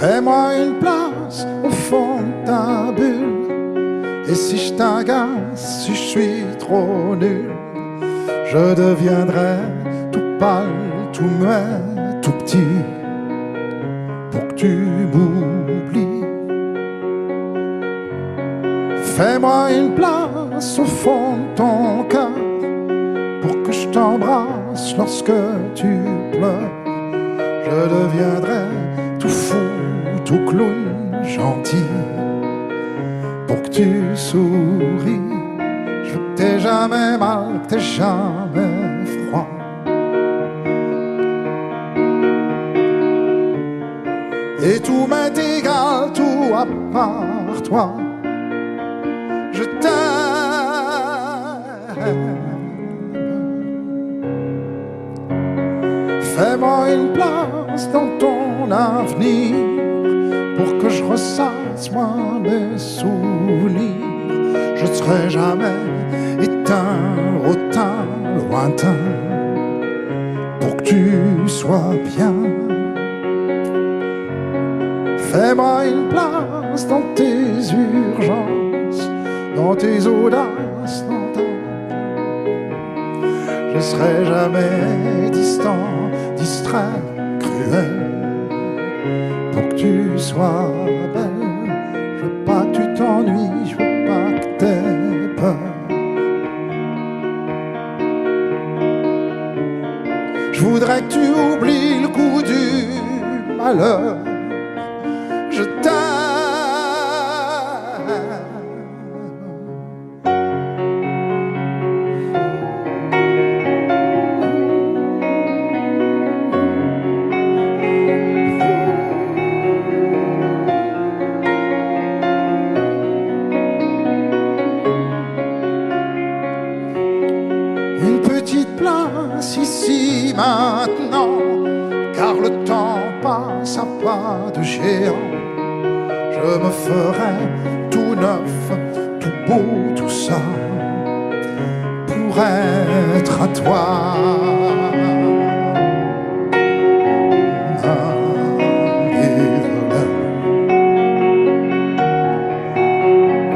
Fais-moi une place au fond de ta bulle. Et si je t'agace, si je suis trop nul, je deviendrai tout pâle, tout muet, tout petit, pour que tu m'oublies. Fais-moi une place au fond de ton cœur, pour que je t'embrasse lorsque tu pleures. Je deviendrai tout fou, tout clown, gentil, pour que tu souris. Je veux que t'aies jamais mal, que t'aies jamais froid. Et tout m'est égal, tout à part toi. Je t'aime. Fais-moi une place dans ton avenir, pour que je ressasse moi mes souvenirs. Je ne serai jamais éteint, hautain, lointain, pour que tu sois bien. Fais-moi une place dans tes urgences, dans tes audaces, dans ta... Je serai jamais distant, distrait, cruel, pour que tu sois belle. Je veux pas que tu t'ennuies, je veux pas que t'aies peur. Je voudrais que tu oublies le coup du malheur. Je t'aime. Une petite place ici maintenant, car le temps passe à pas de géant. Je me ferai tout neuf, tout beau, tout ça, pour être à toi.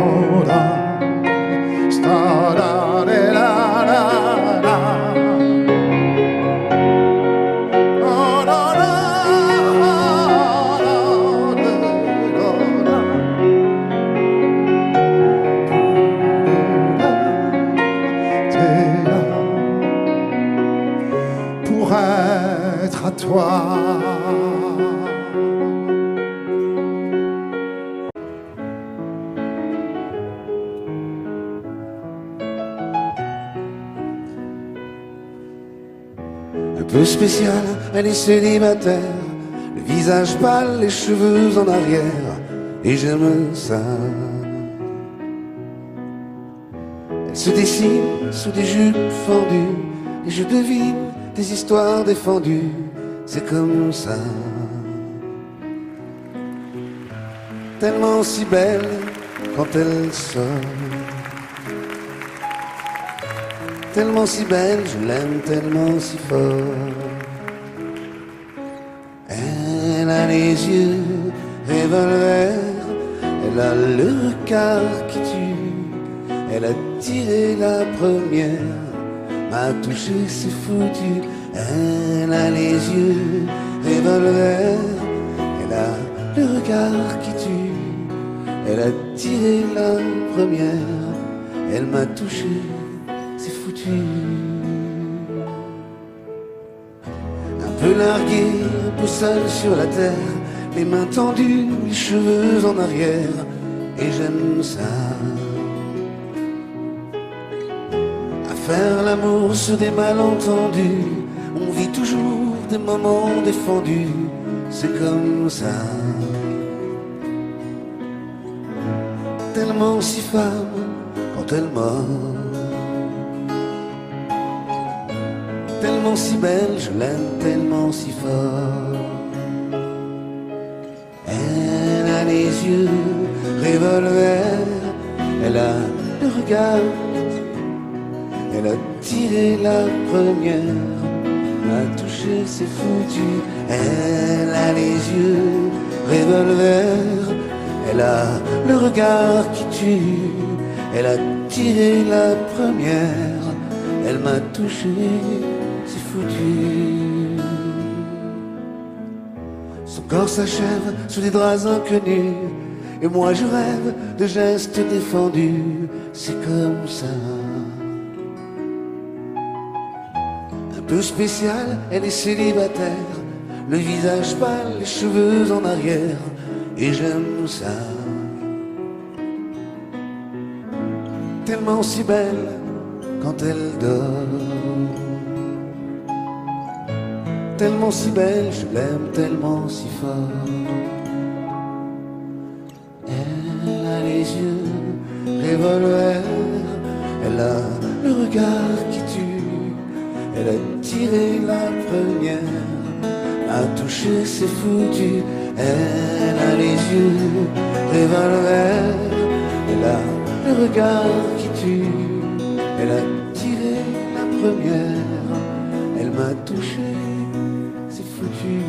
Oh, pour être à toi. Un peu spéciale, elle est célibataire, le visage pâle, les cheveux en arrière, et j'aime ça. Elle se dessine sous des jupes fendues, et je devine des histoires défendues, c'est comme ça. Tellement si belle quand elle sort, tellement si belle, je l'aime tellement si fort. Elle a les yeux revolver, elle a le regard qui tue, elle a tiré la première, m'a touché, c'est foutu. Elle a les yeux revolver, elle a le regard qui tue, elle a tiré la première, elle m'a touché, c'est foutu. Un peu largué, un peu seul sur la terre, les mains tendues, les cheveux en arrière, et j'aime ça. À faire l'amour sur des malentendus, on vit toujours des moments défendus, c'est comme ça. Tellement si femme quand elle mord, tellement si belle, je l'aime tellement si fort. Elle a les yeux revolver, elle a le regard, elle a tiré la première, m'a touché, c'est foutu. Elle a les yeux revolver, elle a le regard qui tue, elle a tiré la première, elle m'a touché, c'est foutu. Son corps s'achève sous des draps inconnus, et moi je rêve de gestes défendus, c'est comme ça. Un peu spéciale, elle est célibataire, le visage pâle, les cheveux en arrière, et j'aime ça. Tellement si belle quand elle dort, tellement si belle, je l'aime tellement si fort. Elle a les yeux revolver, elle a le regard qui tue, elle a tiré la première, a touché, c'est foutu. Elle a les yeux revolver, elle a le regard qui tue, elle a tiré la première, elle m'a touché, c'est foutu.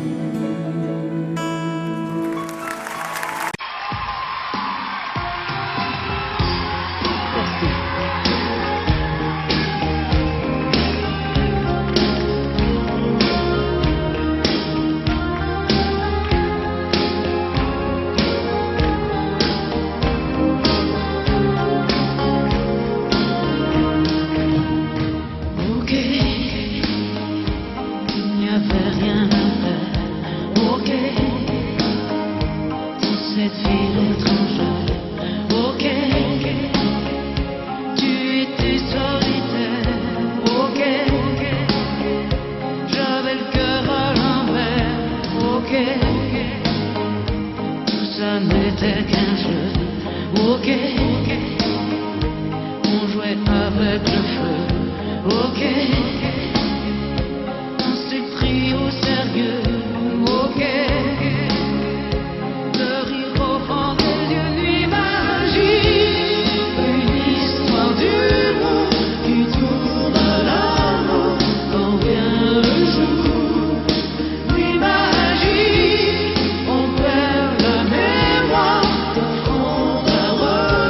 On perd la mémoire, ton front à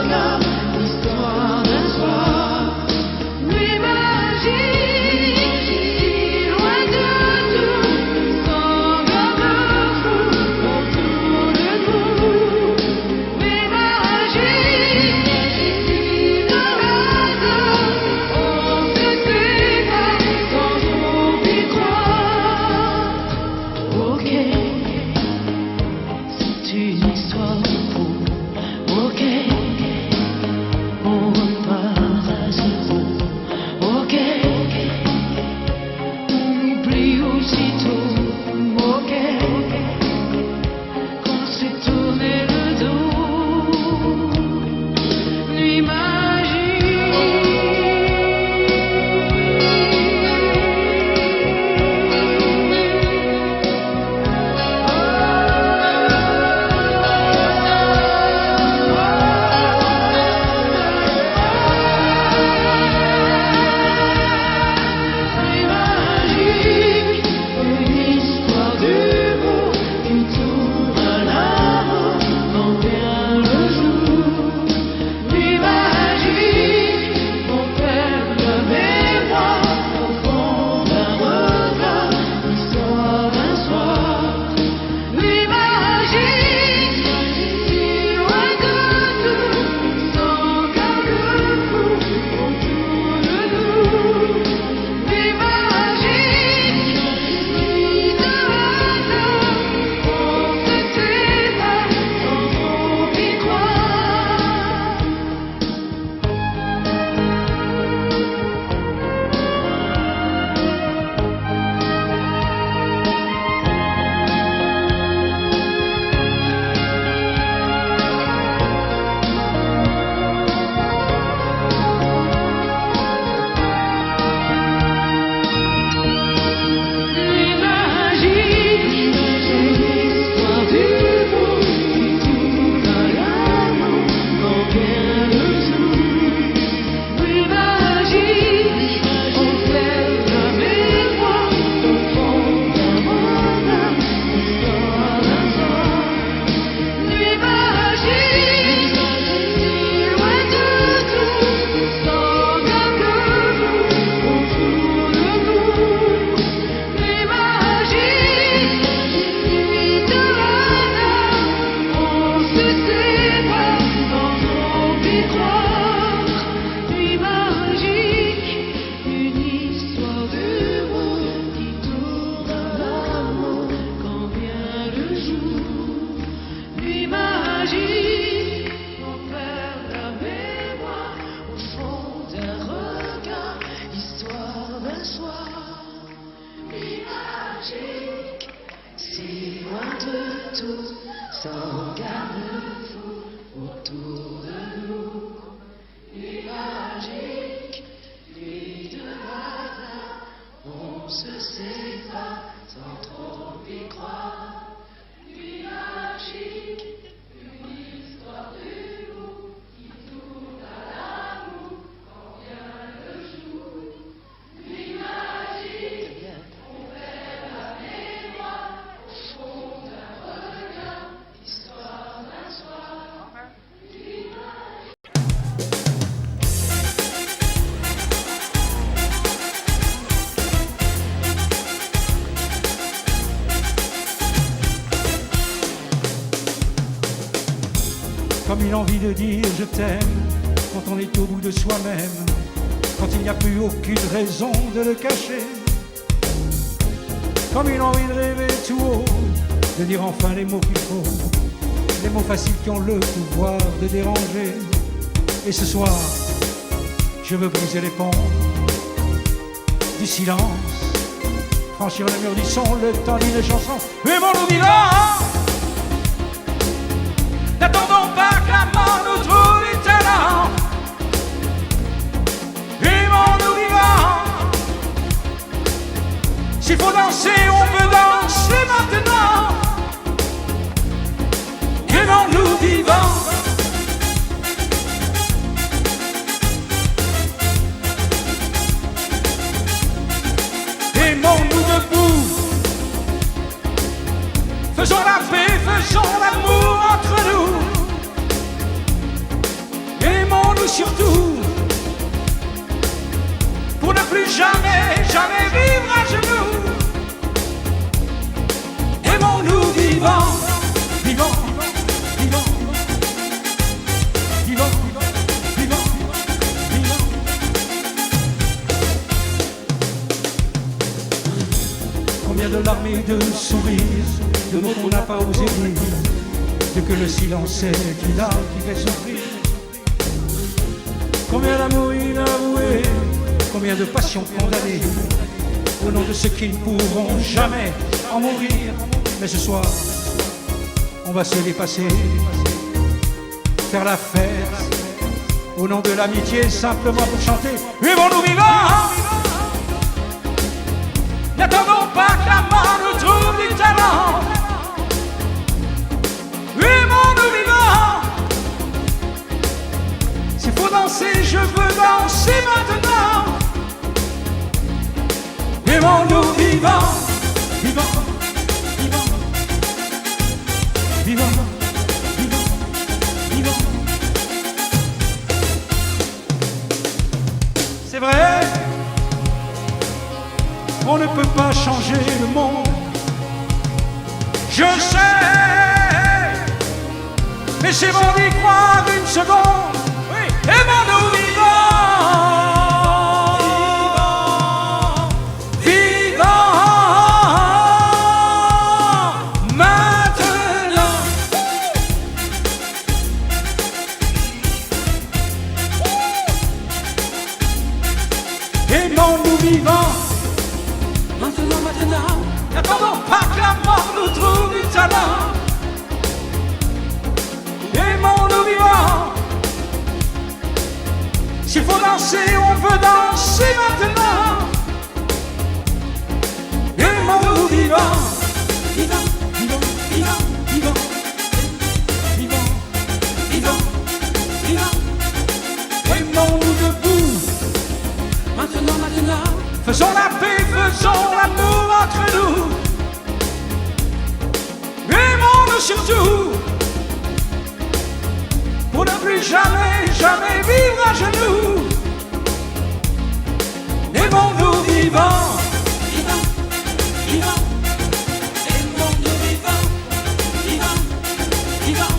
tous sans garde-fou autour de nous. Nuit magique, nuit de hasard, on se sépare sans trop y croire. Nuit magique, une histoire d'humour qui tourne à l'amour quand vient le jour. Nuit magique, on perd la mémoire au fond d'un regard, l'histoire d'un soir. Nuit magique. Comme une envie de dire je t'aime quand on est au bout de soi-même, quand il n'y a plus aucune raison de le cacher. Comme une envie de rêver tout haut, de dire enfin les mots qu'il faut, les mots faciles qui ont le pouvoir de déranger. Et ce soir, je veux briser les ponts du silence, franchir le mur du son, le temps d'une chanson. Aimons-nous vivants, n'attendons pas que la mort nous trouve du talent. Aimons-nous vivants, s'il faut danser, on peut danser maintenant. Aimons-nous vivants. Aimons-nous debout, faisons la paix, faisons l'amour entre nous. Aimons-nous surtout, pour ne plus jamais, jamais vivre à genoux. Aimons-nous vivants, vivants, vivants, vivants, vivants, vivants. Combien de larmes et de sourires, de mots qu'on n'a pas osé dire, de que le silence est une âme qui fait souffrir. Combien d'amour inavoué, combien de passions condamnées, au nom de ceux qui ne pourront jamais en mourir. Mais ce soir, on va se dépasser, faire la fête, au nom de l'amitié, simplement pour chanter. Aimons-nous vivants, n'attendons pas que la mort nous trouve du talent. Aimons-nous vivants, s'il faut danser, je veux danser maintenant. Aimons-nous vivants, vivants, vivants, vivants, vivants, vivants. C'est vrai, on ne peut pas changer le monde, je sais, mais c'est bon d'y croire une seconde. Oui. Aimons-nous vivants, vivants, maintenant. Aimons-nous vivants, maintenant, maintenant. N'attendons pas que la mort nous trouve du talent. Aimons-nous vivants, s'il faut danser, on veut danser maintenant. Aimons-nous vivants, vivants, vivants, vivants, vivants, vivants, vivants, vivants. Aimons-nous debout, maintenant, maintenant. Faisons la paix, faisons l'amour entre nous. Aimons-nous surtout, pour ne plus jamais, jamais vivre à genoux. Aimons-nous vivants, vivants, vivants. Aimons-nous vivants, vivants, vivants.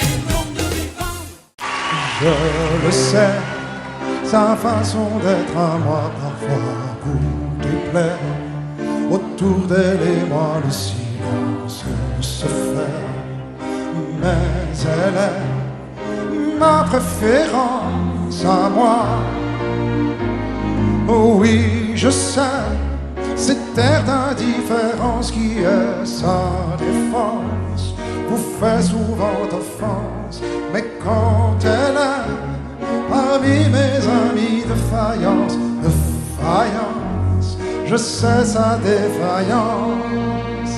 Aimons-nous vivants. Je le sais, sa façon d'être à moi parfois vous déplaît. Autour d'elle et moi le silence se fait, mais elle est ma préférence à moi. Oh oui, je sais, cette air d'indifférence qui est sa défense. sans offense, mais quand elle est parmi mes amis de faïence, je sais sa défaillance.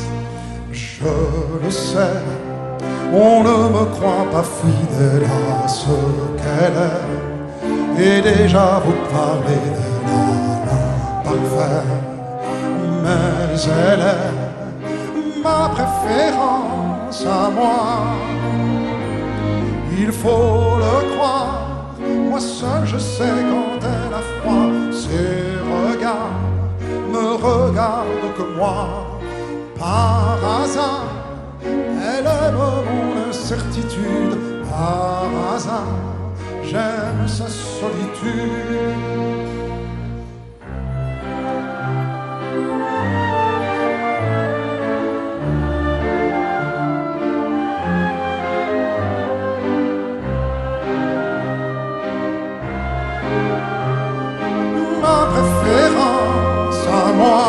Je le sais, on ne me croit pas fidèle à ce qu'elle est, et déjà vous parlez de l'imparfait, mais elle est ma préférence à moi. Il faut le croire, moi seul je sais quand elle a froid. Ses regards me regardent que moi. Par hasard, elle aime mon incertitude. Par hasard, j'aime sa solitude. Ma préférence à moi,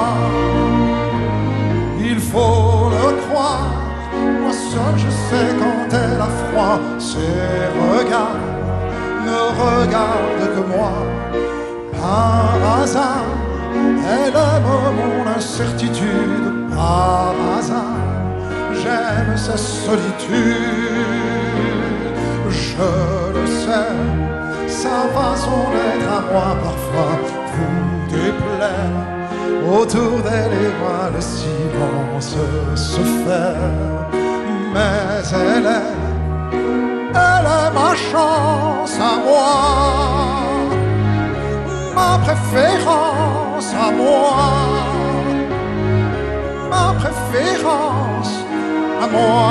il faut le croire, moi seul je sais quand elle a froid. Ses regards ne regardent que moi. Par hasard, elle aime mon incertitude. Par hasard, j'aime sa solitude. Je le sais, sa façon d'être à moi parfois vous déplaire. Autour d'elle et moi le silence se fait. Mais elle est ma chance à moi, ma préférence à moi, ma préférence à moi.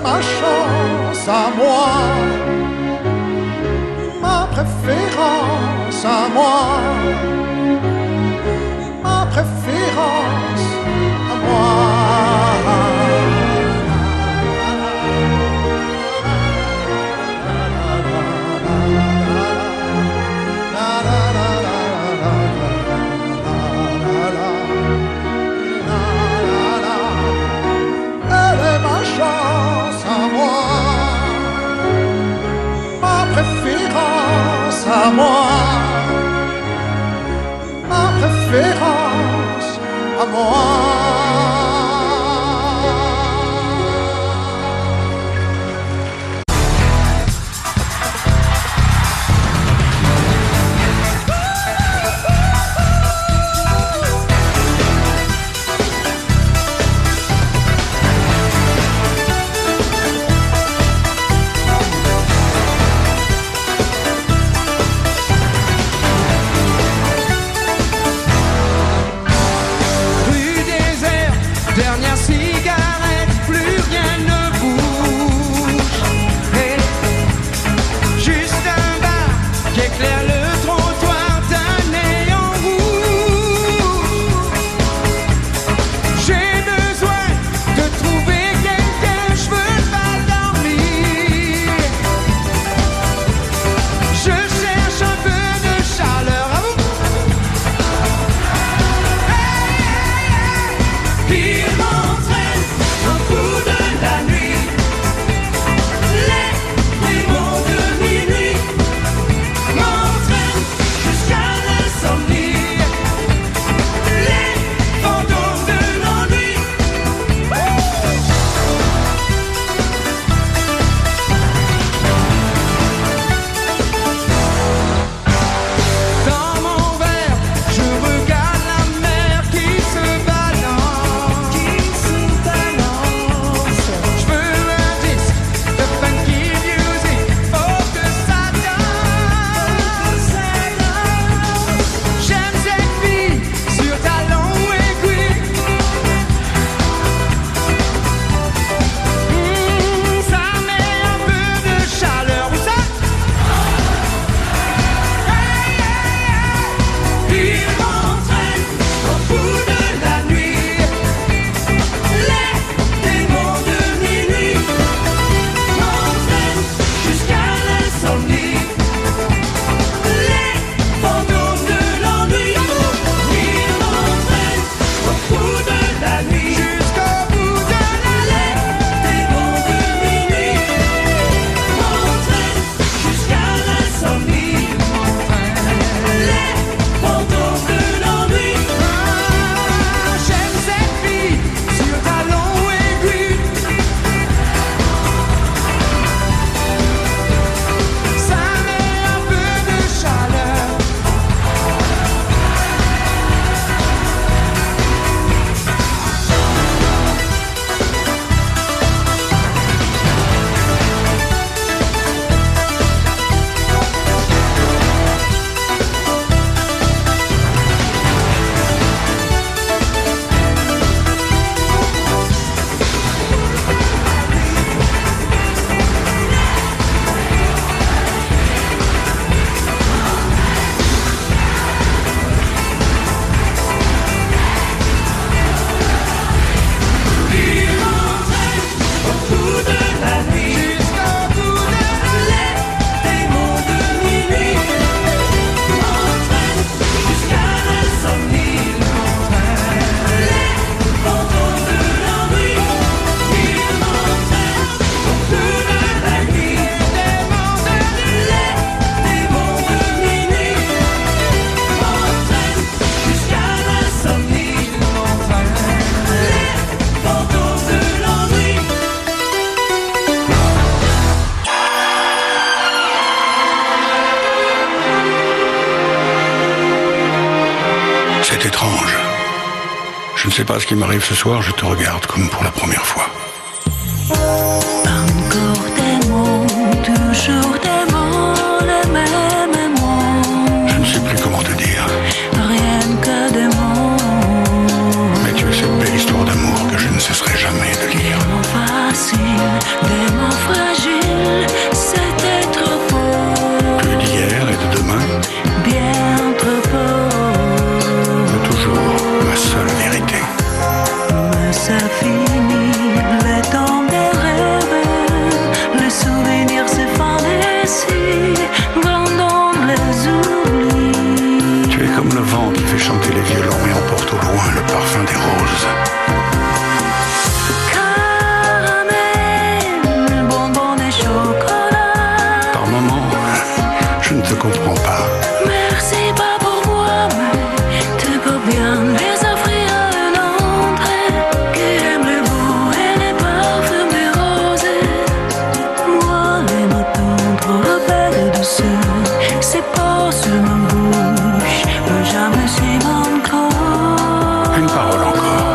Ma chance à moi, ma préférence à moi, ma préférence à moi. Elle est ma chance à moi, ma préférence à moi, ma préférence à moi. Rue des Je ne sais pas ce qui m'arrive ce soir, je te regarde comme pour la première fois. Encore des mots, toujours des mots, les mêmes mots. Je ne sais plus comment te dire. Rien que des mots. Mais tu es cette belle histoire d'amour que je ne cesserai jamais de lire. Des mots faciles, des mots fragiles, c'était trop beau. Plus d'hier et de demain, Bien trop beau. mais toujours ma seule vérité. Mais ça finit, le temps des rêves, les souvenirs se fanent ici, vendant les oublis. Tu es comme le vent qui fait chanter les violons et emporte au loin le parfum des roses. Caramel, bonbons et chocolat. Par moments, je ne te comprends pas. Merci pas pour moi, mais tu peux bien les offrir à un autre qui aime le goût et les parfums des roses. Moi, les matins trop belles de douceur, c'est pas sur ma bouche, mais jamais sur mon corps. Une parole encore.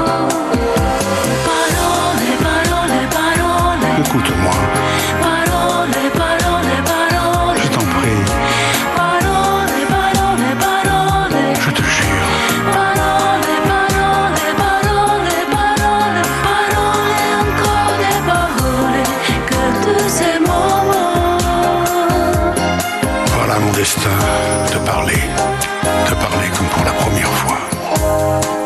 Parole, parole, parole. Écoute-moi, Parole, parole, parole. je t'en prie, Parole, parole, parole. je te jure. Parole, parole, parole, parole. Parole, encore des paroles. Que tous ces moments. Voilà mon destin, te parler comme pour la première fois.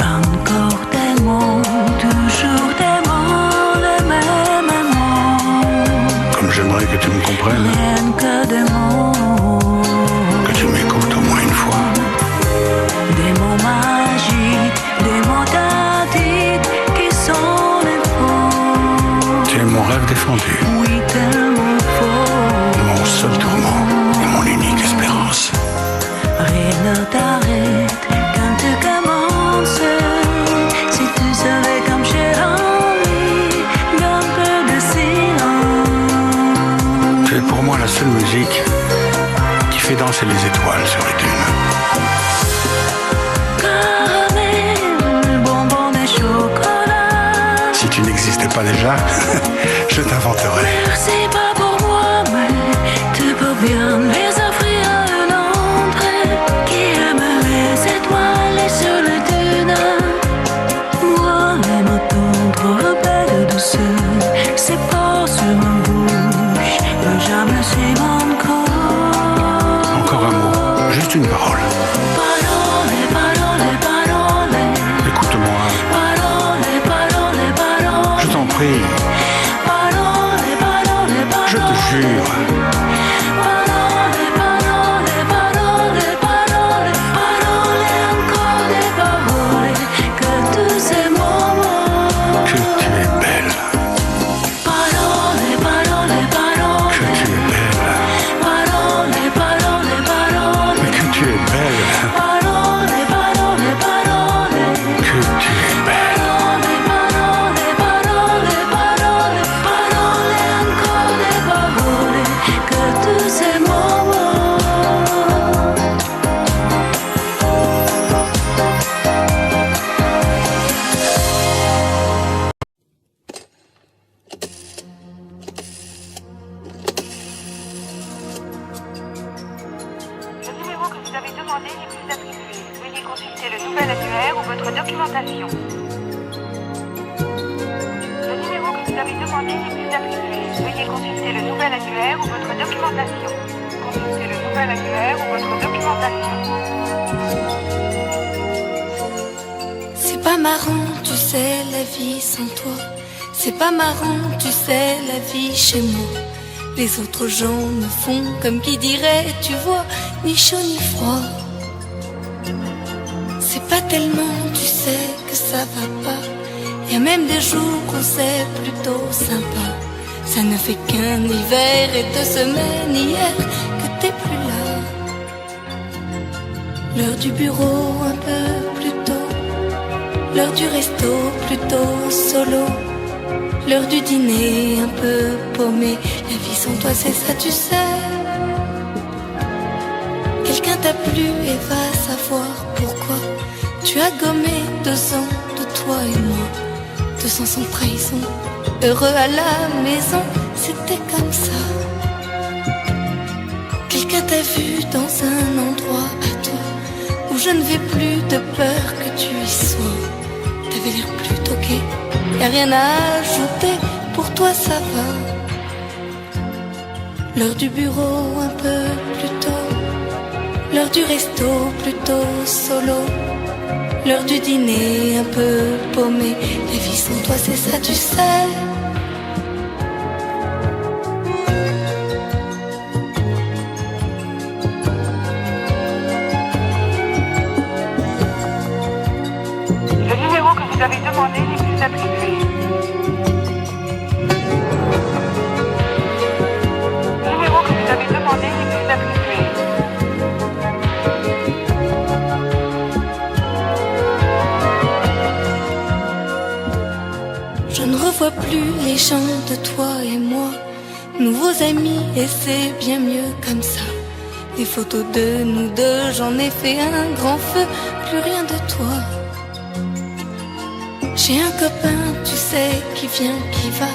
Encore des mots, toujours des mots, les mêmes mots. Comme j'aimerais que tu me comprennes, Rien que des mots. que tu m'écoutes au moins une fois. Des mots magiques, des mots tactiques qui sont les faux. Tu es mon rêve défendu, Oui, tellement faux. mon seul tourment et mon unique espérance. Rien ne t'arrête quand tu commences. Si tu savais comme j'ai envie d'un peu de silence. Tu es pour moi la seule musique qui fait danser les étoiles sur les dunes. Caramel, bonbons et chocolat. Si tu n'existais pas déjà, je t'inventerai. Merci pas pour moi, mais tu peux bien les offrir à un autre qui aime les étoiles sur le dune. Moi, les matins trop belles douceur, c'est pas sur ma bouche, mais jamais sur mon corps. Encore un mot, juste une parole. Parole, parole, parole. Écoute-moi, Parole, parole, parole. je t'en prie, Parole, parole, parole. je te jure. Parole, parole, parole, parole. Parole, encore des paroles. Que tous ces moments. Que tu es belle, Parole, parole, parole. que tu es belle, Parole, parole, parole. mais que tu es belle, Parole, parole, parole. que tu es belle. Parole, parole, parole. Parole, encore des paroles. Que tous ces moments. Le numéro que vous avez demandé n'est plus attribué. Veuillez consulter le nouvel annuaire ou votre documentation. Le numéro que vous avez demandé n'est plus attribué. Veuillez consulter le nouvel annuaire ou votre documentation. Consultez le nouvel annuaire ou votre documentation. C'est pas marrant, tu sais, la vie sans toi. C'est pas marrant, tu sais, la vie chez moi. Les autres gens me font comme qui dirait, tu vois, ni chaud ni froid. C'est pas tellement, tu sais, que ça va pas. Y a même des jours où c'est plutôt sympa. Ça ne fait qu'un hiver et 2 semaines hier que t'es plus là. L'heure du bureau un peu plus tôt. L'heure du resto plutôt solo. L'heure du dîner un peu paumé. La vie sans toi c'est ça tu sais. Quelqu'un t'a plu et va savoir pourquoi. Tu as gommé 2 ans de toi et moi, 200 sans trahison, heureux à la maison, c'était comme ça. Quelqu'un t'a vu dans un endroit à toi, où je ne vais plus de peur que tu y sois. T'avais l'air plutôt gai, y'a rien à ajouter, pour toi ça va. L'heure du bureau un peu plus tôt, l'heure du resto plutôt solo, l'heure du dîner un peu paumé. La vie sans toi c'est ça tu sais. Le numéro que vous avez demandé n'est plus attribué. Le numéro que vous avez demandé n'est plus attribué. Je ne revois plus les gens de toi et moi, nouveaux amis et c'est bien mieux comme ça. Des photos de nous deux, j'en ai fait un grand feu, plus rien de toi. J'ai un copain, tu sais, qui vient, qui va,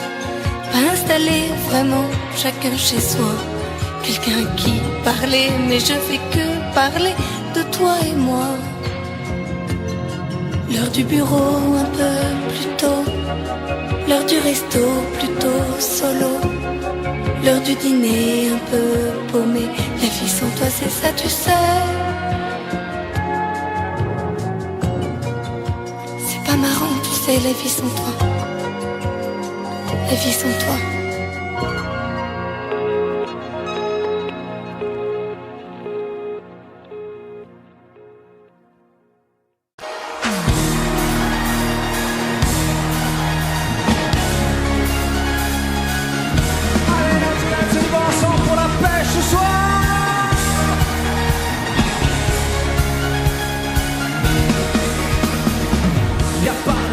pas installé vraiment, chacun chez soi. Quelqu'un qui parlait, mais je fais que parler de toi et moi. L'heure du bureau un peu plus tôt, l'heure du resto plutôt solo, l'heure du dîner un peu paumé. La vie sans toi c'est ça tu sais. C'est pas marrant tu sais la vie sans toi. La vie sans toi.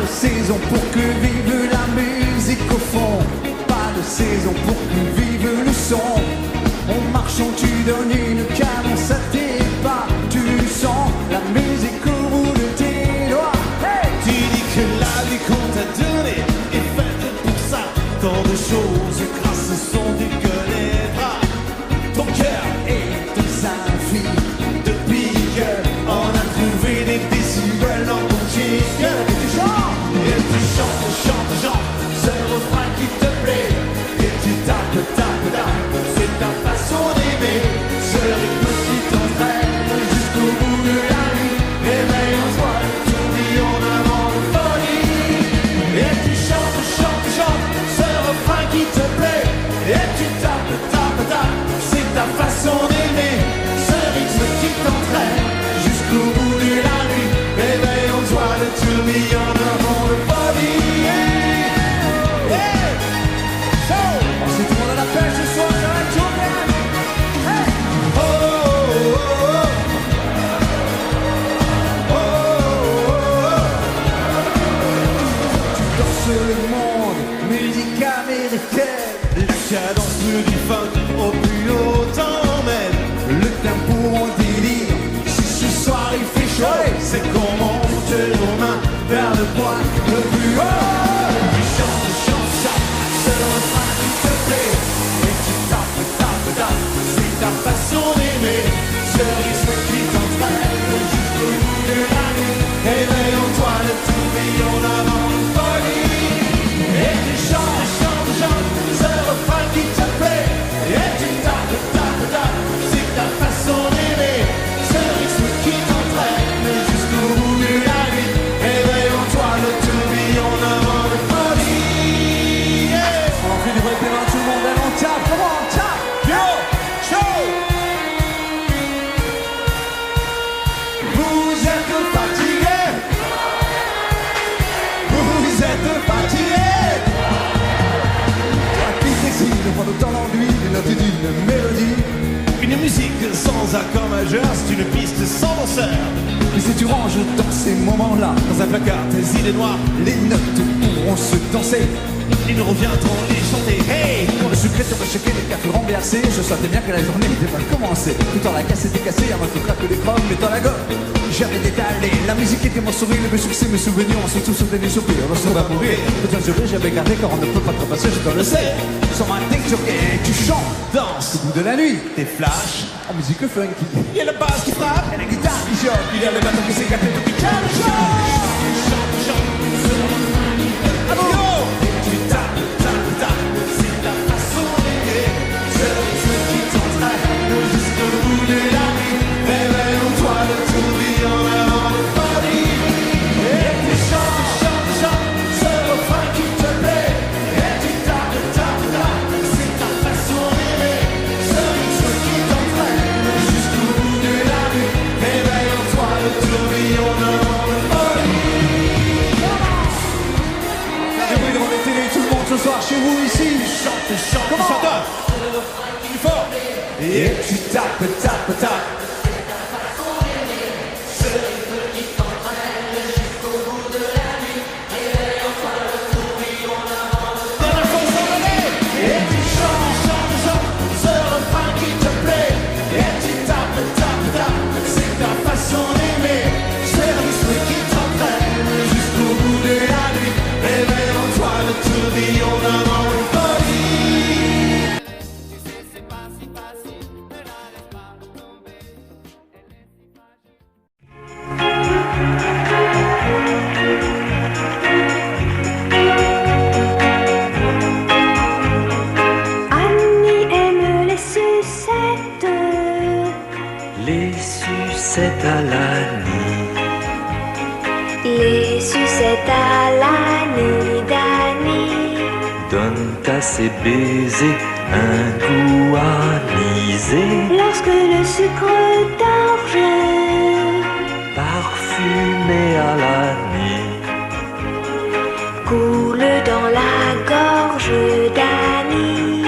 Saison pour que vive la musique au fond, pas de saison pour que vive le son. En marchant tu donnes une cadence à tes pas, tu sens la musique au bout de tes doigts. Hey, tu dis que la vie qu'on t'a donnée est faite pour ça, tant de choses grâce sont du que les bras. Ton cœur est dans un fil de pique, on a trouvé des décibels dans ton chic. Et tu chantes, ce refrain qui te plaît. Et tu tapes, c'est ta façon d'aimer. Ce rythme qui t'entraîne jusqu'au bout de la nuit. Éveille en toi le tourbillon d'un vent de folie. Et tu chantes, ce refrain qui te plaît. Et tu tapes, c'est ta façon d'aimer. Ce rythme qui t'entraîne jusqu'au bout de la nuit. Éveille en toi le tourbillon d'un vent de folie. La cadence du funk au plus haut t'emmène. Le tempo en délire. Si ce soir il fait chaud, c'est qu'on monte nos mains vers le point le plus haut. Tu chantes ça, c'est le refrain qui te plaît. Et tu tapes, c'est ta façon d'aimer. Ce rythme qui t'entraîne jusqu'au bout de la nuit. Éveille en toi le tourbillon d'un vent de folie. Et tu chantes, ce refrain qui te plaît. Et tu tapes, c'est ta façon d'aimer. Ce rythme qui t'entraîne jusqu'au bout de la nuit. Éveille en toi le tourbillon d'un vent de folie. On fait du vrai périn tout le monde, allez on tape, comment on tape. Yo, show. Vous êtes fatigués. Vous êtes fatigués. Le point de temps d'enduit, une note d'une mélodie. Une musique sans accord majeur, c'est une piste sans danseur. Mais si tu ranges dans ces moments-là, dans un placard, tes idées noires, les notes pourront se danser. Ils reviendront les chanter. Hey! Quand le sucré te va choquer, les cafés renversés, je sentais bien que la journée n'était pas commencée. Tout en la casse était cassée, un autre craque des chromes, mettant la gomme. jamais détalé. La musique était mon sourire, mes succès, mes souvenirs, on s'est tous sauté des soupirs. Lorsqu'on va mourir, peut-être jurer, j'avais gardé car on ne peut pas trapasser, je te le sais. Sur ma tête, tu chantes, danses au bout de la nuit. Des flashs en musique funky. Il y a la basse qui frappe, et la guitare qui choque. Il y a le bateau qui s'écarte et tout qui chante, chante. Tu tapes, tapes, tapes, c'est ta façon d'aimer. C'est le truc qui t'entraîne jusqu'au bout de la nuit. Réveille-toi le tourbillon avant le folie. Et tu chantes, chantes, chantes, ce refrain qui te plaît. Et tu tapes, tapes, tapes, c'est ta façon d'aimer. C'est le truc qui t'entraîne jusqu'au bout de la nuit. Réveille-toi le tourbillon avant le folie. J'ai envie de remettre télé, tout le monde ce soir chez vous ici. Chante, chante, comment ça donne? Plus fort. Et tu tapes, tapes, tapes. À l'année. Les sucettes à l'année d'année Donnent à ces baisers un goût anisé. Lorsque le sucre d'orge Parfumé à l'année coule dans la gorge d'Annie.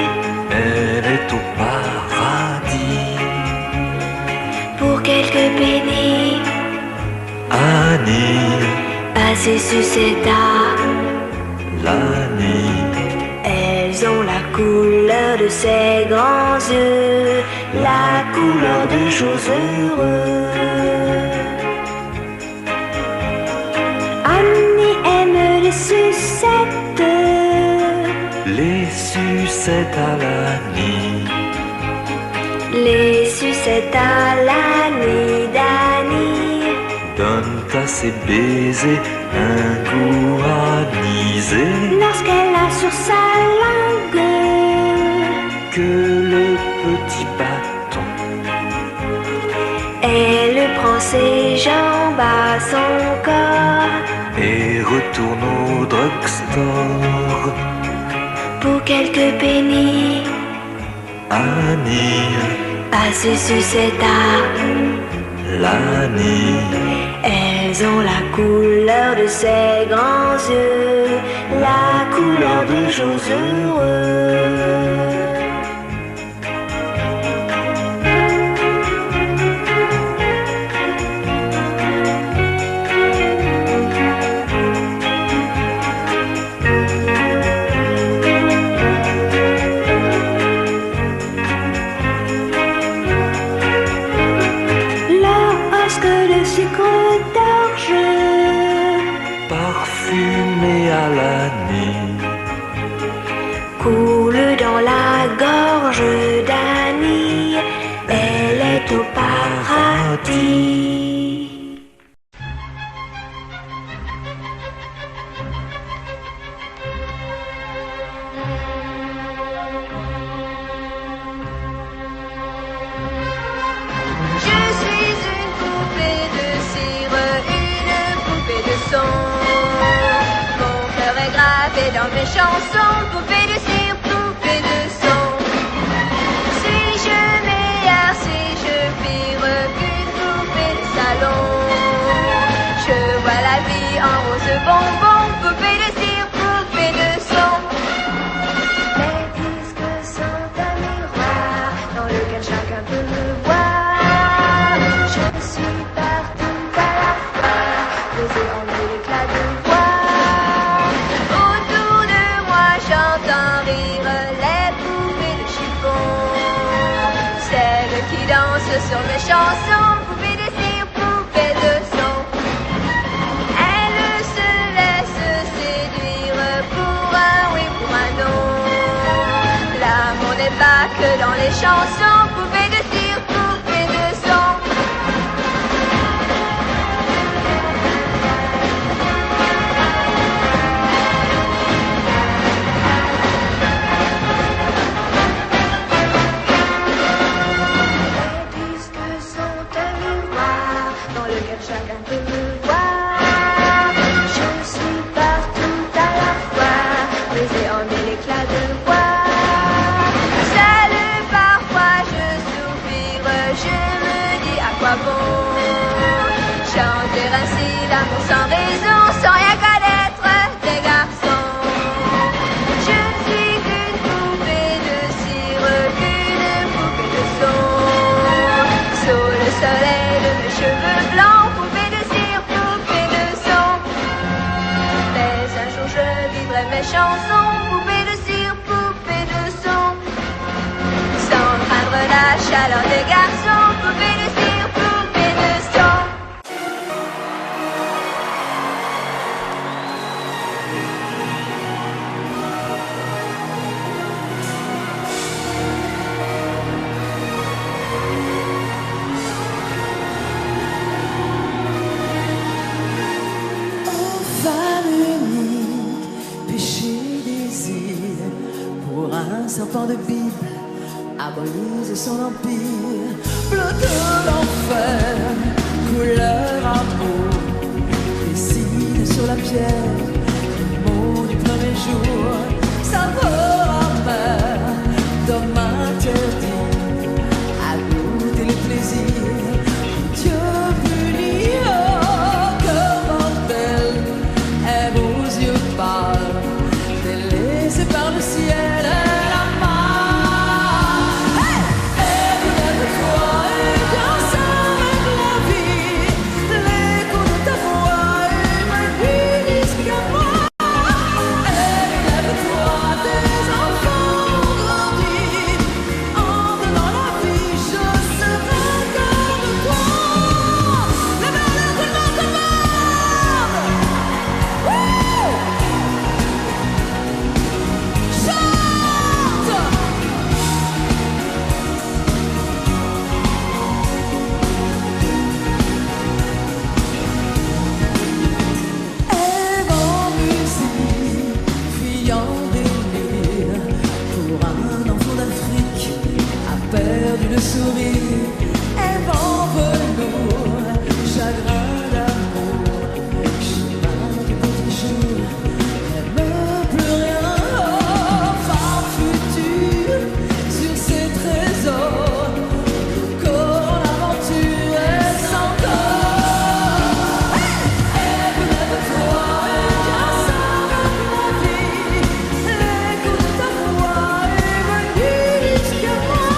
Elle est au paradis. Pour quelques pennies, Annie, à ces sucettes à l'année. elles ont la couleur de ses grands yeux, la couleur de choses heureux. Annie aime les sucettes. Les sucettes à l'année. Les sucettes à l'année d'Annie Donnent à ses baisers un goût anisé. lorsqu'elle a sur sa langue Que le petit bâton elle prend ses jambes à son corps et retourne au drugstore. pour quelques pennies. Annie, À ces sucettes à l'année. elles ont la couleur de ses grands yeux, la couleur de choses heureux. Lorsque le sucre d'orge Parfumé à l'année. coule dans la gorge d'Annie, elle est au paradis. Je suis une poupée de cire, une poupée de son. Mon cœur est gravé dans mes chansons, poupée de cire, poupée de son. Suis-je meilleure, suis-je pire qu'une poupée de salon? Je vois la vie en rose bonbon, poupée de cire, poupée de son. Les disques sont un miroir dans lequel chacun peut me voir. Je suis partout à la fois, posée en mille éclats de voix. Autour de moi j'entends rire les poupées de chiffon, celles qui dansent sur mes chansons, poupées de cire, poupées de que dans les chansons, poupée de cire, poupée de son. Les disques sont un miroir dans lequel chacun peut me voir. Je suis partout à la fois, brisé en mille éclats de voix. Seule parfois je soupire, je me dis à quoi bon chanter ainsi d'amour sans raison, sans rien connaître des garçons. Je ne suis qu'une poupée de cire, qu'une poupée de son. Sous le soleil de mes cheveux blancs, poupée de cire, poupée de son. Mais un jour je vivrai mes chansons, poupée de cire, poupée de son. Sans craindre la chaleur des garçons, poupée de cire, poupée de son. Femme unique, péché, désir, pour un serpent de Bible, abolise son empire, bleu de l'enfer, couleur amour, dessine sur la pierre, les mots du premier jour, saveur amère, d'homme interdit, à goûter les plaisirs, Dieu punit, oh, que mortel, aime aux yeux pâles, délaissé par le ciel et la mar. Hey! Lève-toi et danse avec la vie, l'écho de ta voix et ma vie jusqu'à moi. Lève-toi, tes enfants ont grandi, en donnant la vie, je serai comme toi. Lève-le, tout le monde, tout le monde! Wouh! Chante! Ève en musique, fille en délire, pour un enfant d'Afrique, a perdu le sourire. Ève en velours, chagrin d'amour, chemin du petit jour, n'aime plus rien. Oh, femme future, sur ses trésors, le corps en aventure est sans corps. Lève-toi et danse avec la vie, l'écho de ta voix est venu jusqu'à moi.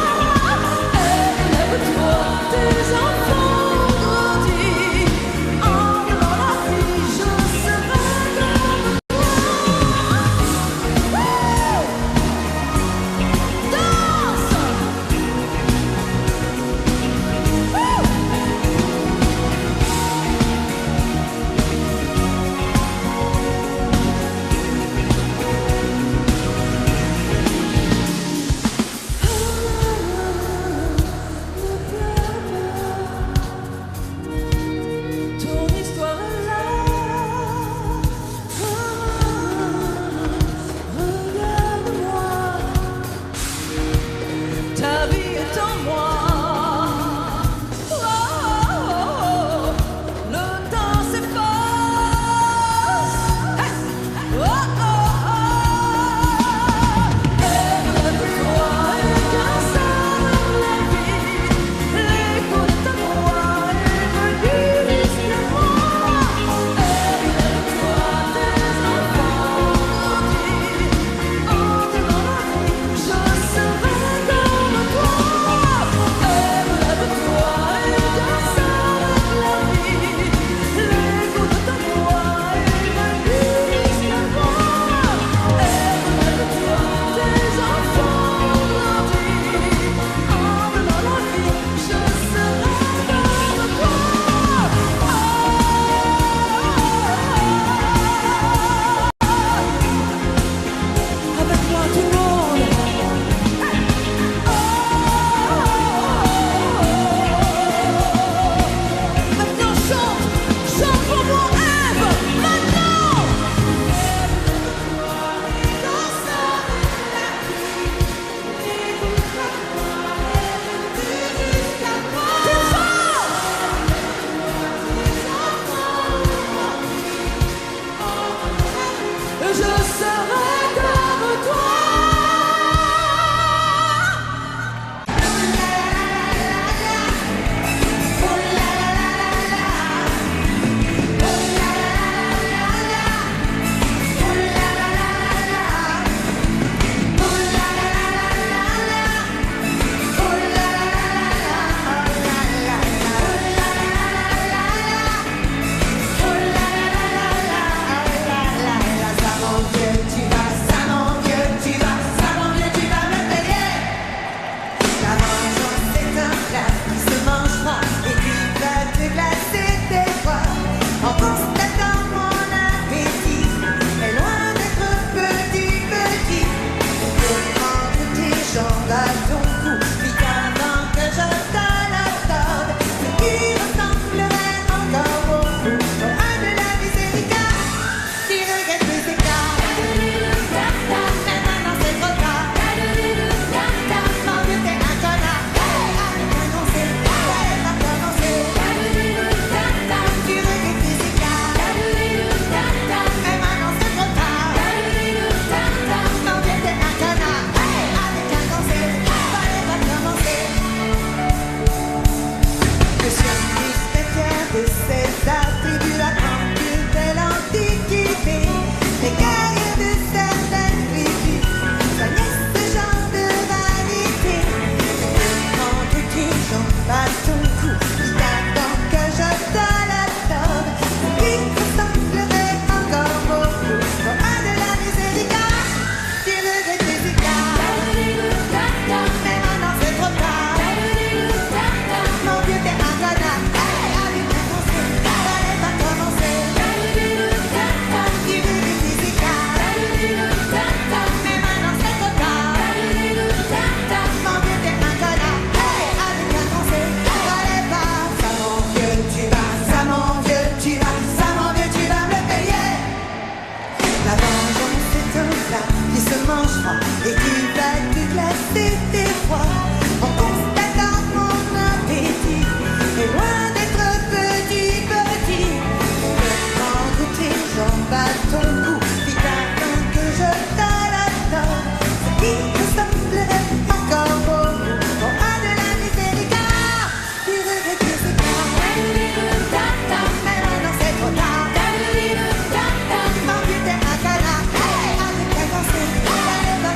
je serai comme toi.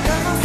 Commencer,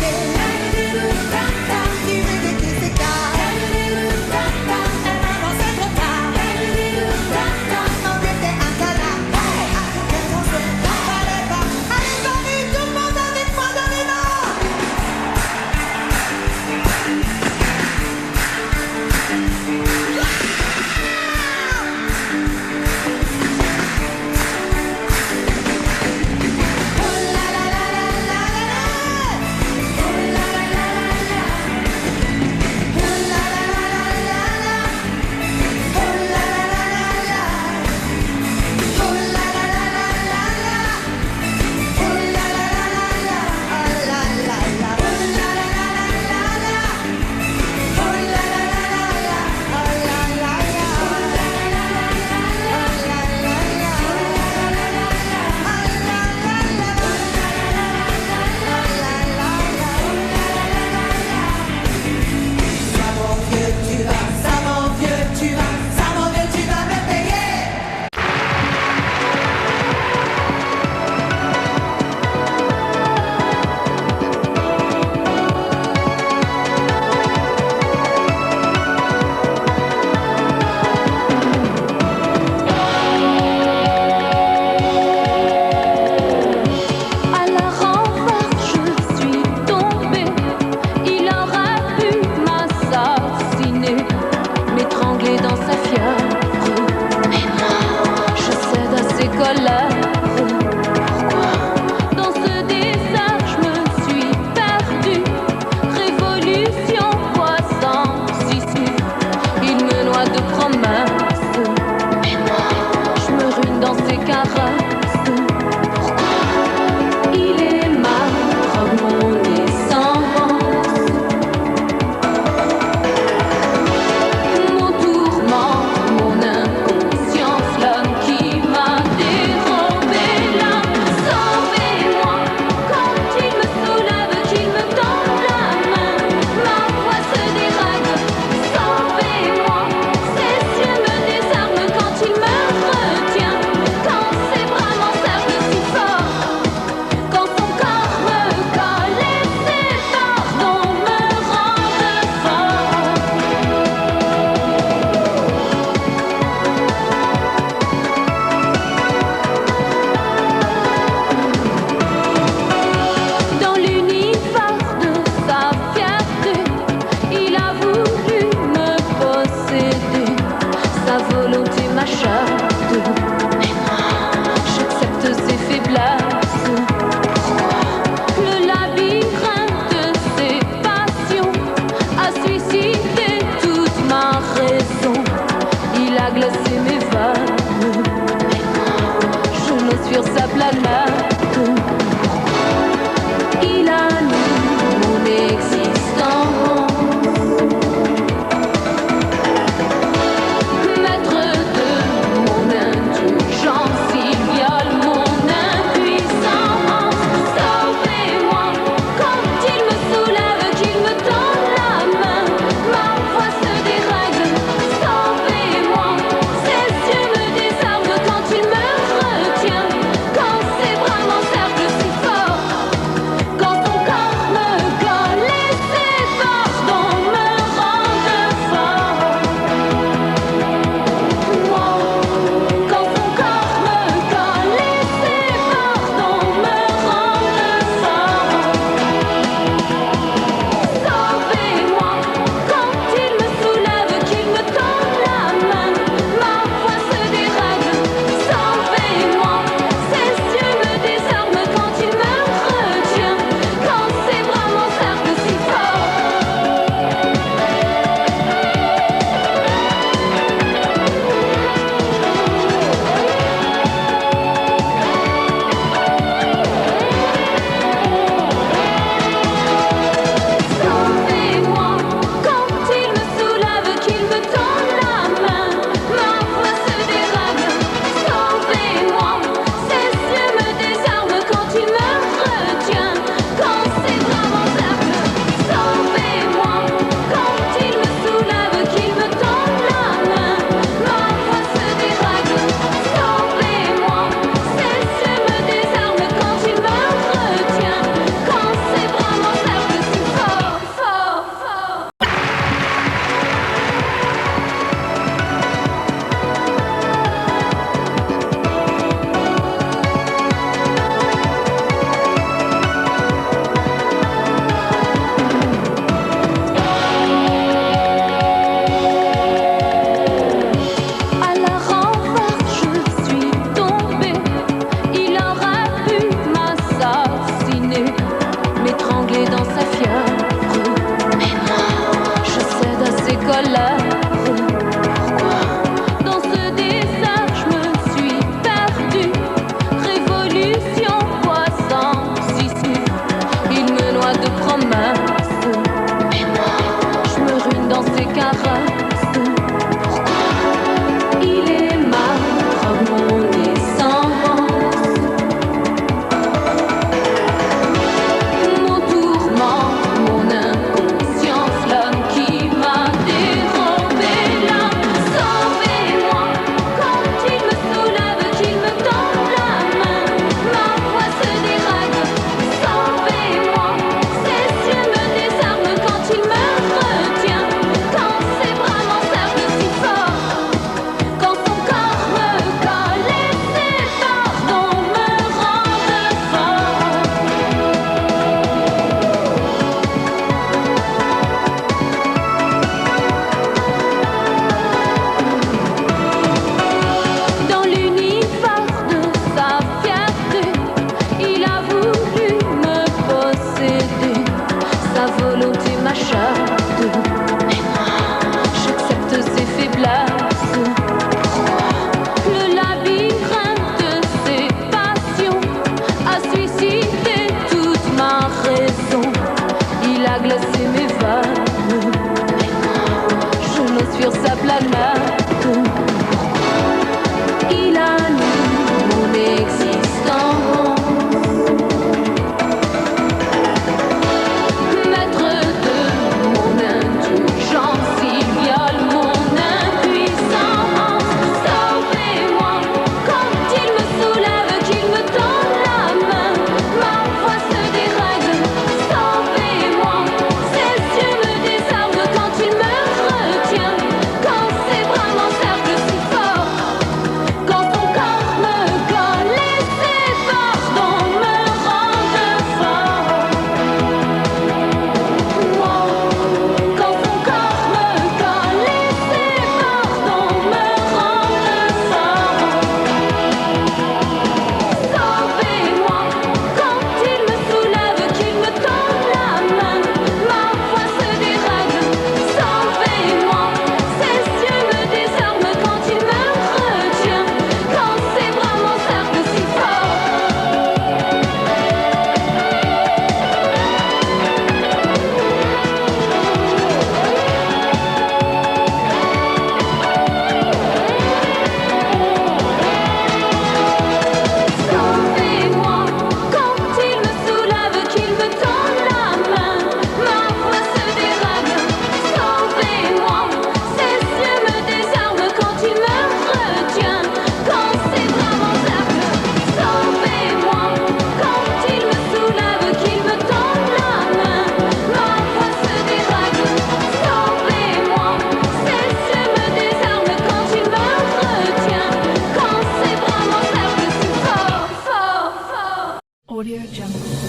Audio Jungle.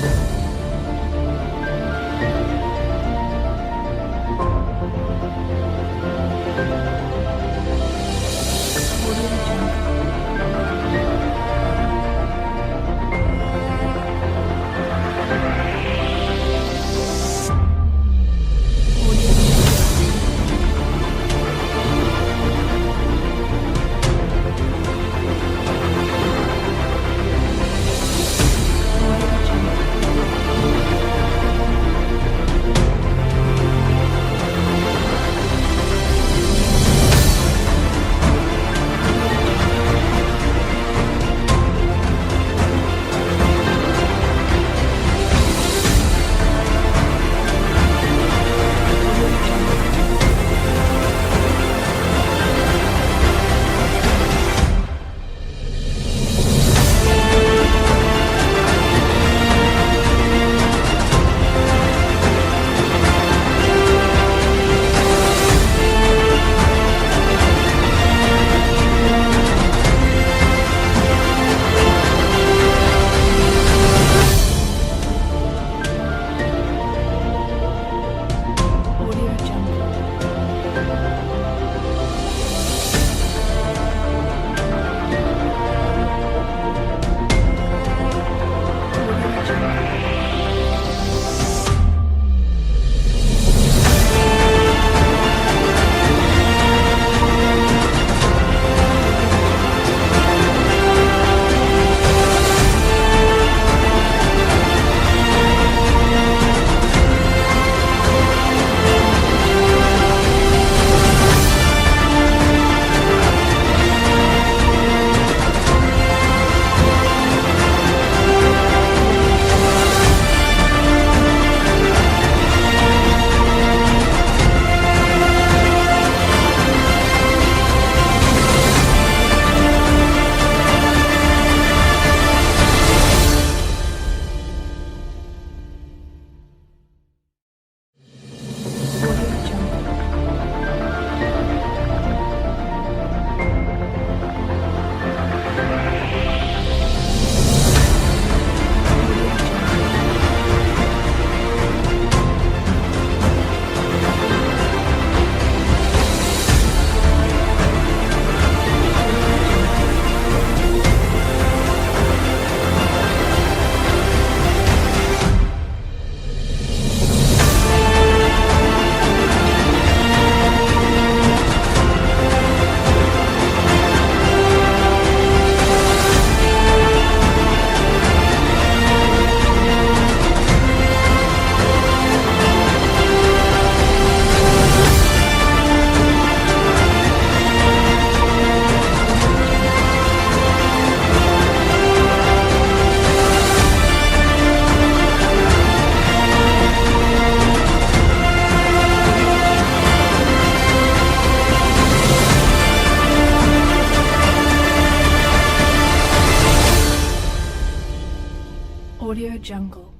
Audio Jungle.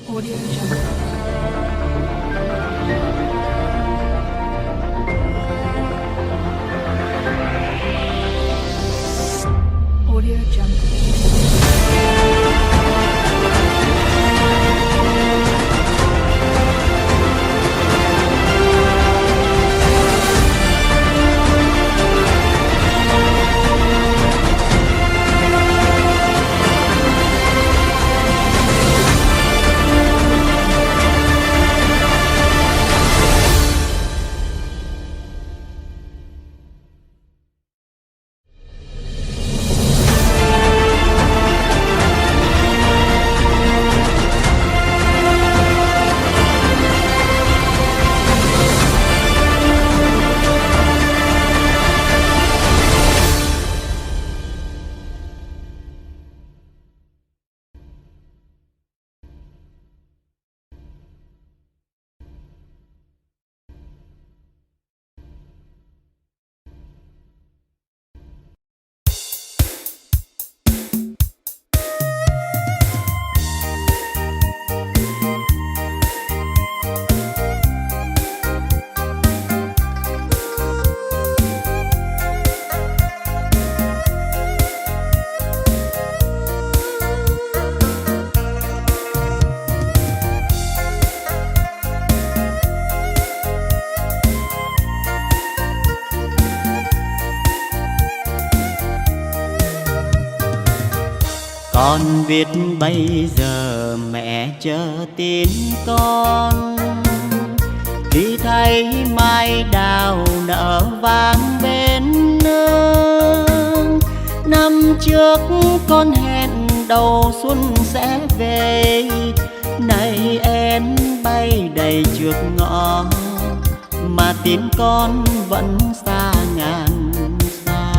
Audio Jungle. Audio Jungle. Con biết bây giờ mẹ chờ tin con, khi thấy mai đào nở vàng bên nương. Năm trước con hẹn đầu xuân sẽ về, nay em bay đầy trước ngõ, mà tìm con vẫn xa ngàn xa.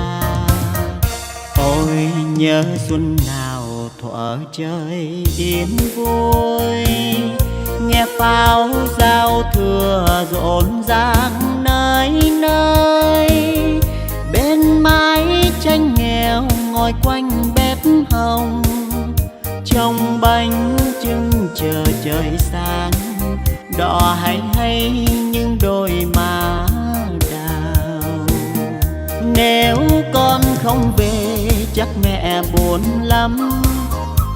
Ôi nhớ xuân nào thuở trời yên vui, nghe pháo giao thừa rộn ràng nơi nơi. Bên mái tranh nghèo ngồi quanh bếp hồng, trông bánh trưng chờ trời sáng, đỏ hay hay những đôi má đào. Nếu con không về chắc mẹ buồn lắm,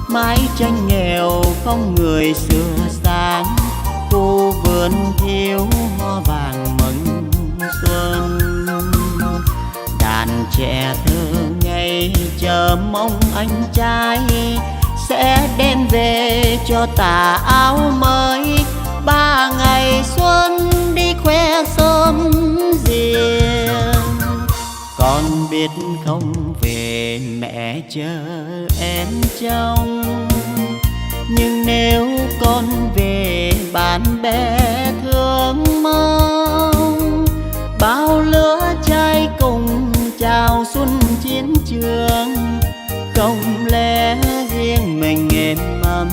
mái tranh nghèo không người sửa sáng, khu vườn thiếu hoa vàng mừng xuân. Đàn trẻ thơ ngây chờ mong anh trai sẽ đem về cho tà áo mới. 3 ngày xuân đi khoe sớm riêng, con biết không về mẹ chờ em trông. Nhưng nếu con về bạn bè thương mong, bao lứa trai cùng chào xuân chiến trường. Không lẽ riêng mình êm ấm,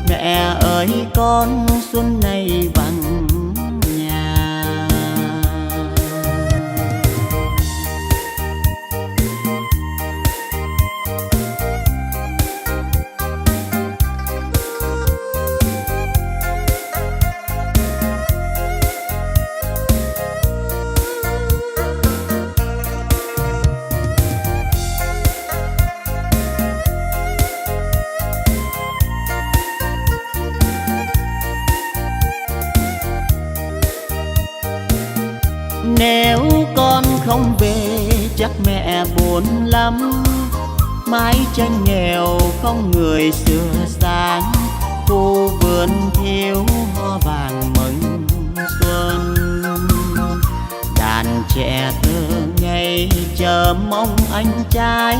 mẹ ơi con xuân này vắng nhà. Nếu con không về chắc mẹ buồn lắm, mái tranh nghèo không người sửa sáng, khu vườn thiếu hoa vàng mừng xuân. Đàn trẻ thơ ngây chờ mong anh trai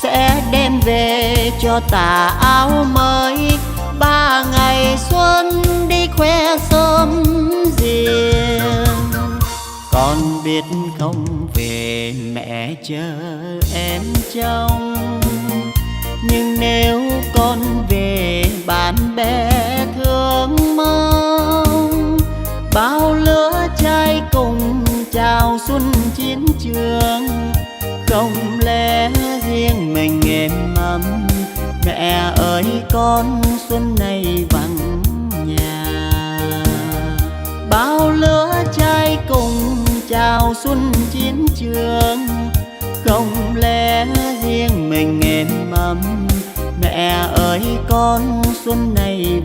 sẽ đem về cho tà áo mới. 3 ngày xuân đi khoe sớm riêng, con biết không về mẹ chờ em trông. Nhưng nếu con về bạn bè thương mong, bao lứa trai cùng chào xuân chiến trường. Không lẽ riêng mình êm ấm, mẹ ơi con xuân này vắng nhà. Bao lứa trai cùng chào xuân chiến trường. Không lẽ riêng mình êm ấm, mẹ ơi con xuân này